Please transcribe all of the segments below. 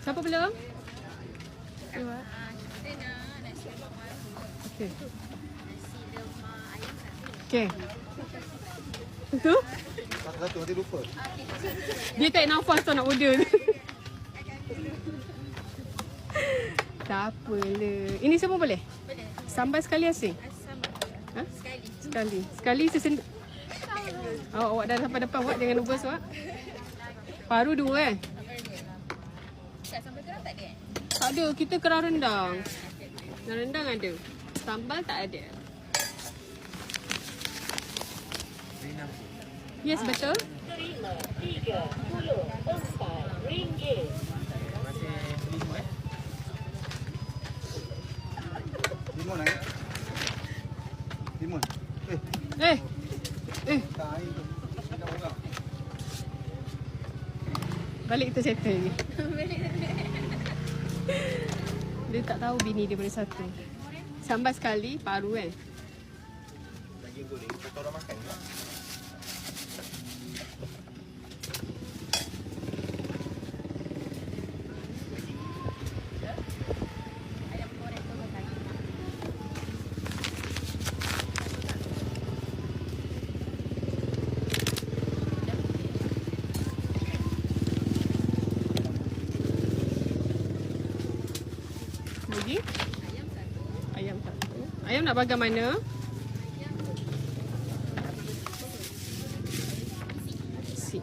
Siapa belum? Iwak. Kita nak nasi lemak baru. Okey. Nasi lemak ayam satu. Okey. Tu? Satu nanti lupa. Dia tak nafas tau nak order ni. Tak apalah. Ini semua boleh? Boleh. Sambal sekali asin? Sambal. Ha? Sekali. Sekali. Sekali sesen. Awak dah sampai depan awak, jangan nervous awak. Paru dua Tak sambal kerang tak ada? Tak ada, kita kerang rendang. Kerang rendang ada. Sambal tak ada. Yes, betul. Terima RM34. Limun eh? Limun. Eh, Tak air tu. Dah orang. balik kita settle ni. Dia tak tahu bini dia boleh satu. Sambal sekali, paru kan? Daging goreng. Kata orang makan ke? Ayam goreng tu makan. Lagi? Ayam satu. Ayam satu. Ayam nak bagai mana? Si.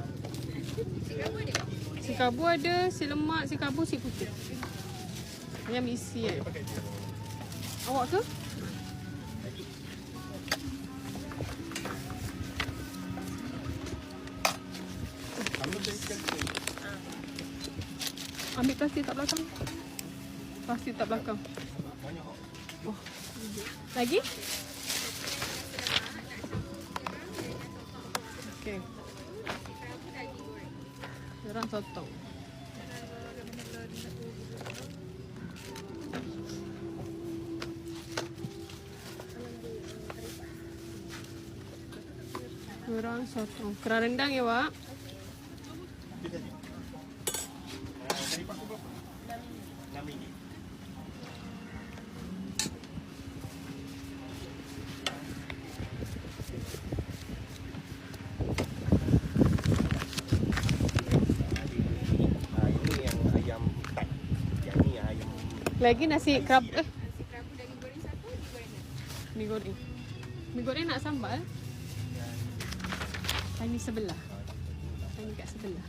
Si kamu ada? Si kabu ada, si lemak, si kabu, si putih. Ayam isi kan? Awak ke? Ambil plastik tak belakang. Plastik tak belakang. Oh. Lagi? Okey. Kerang sotong. Kerang sotong. Kerang rendang ya, Wak? Dari paku berapa? RM6. Ini yang ayam tak. Yang ni yang ayam. Lagi nasi kerab Nasi kerabu daging goreng satu, mi goreng satu. mi goreng. Mi goreng nak sambal? Tani sebelah. Tani kat sebelah.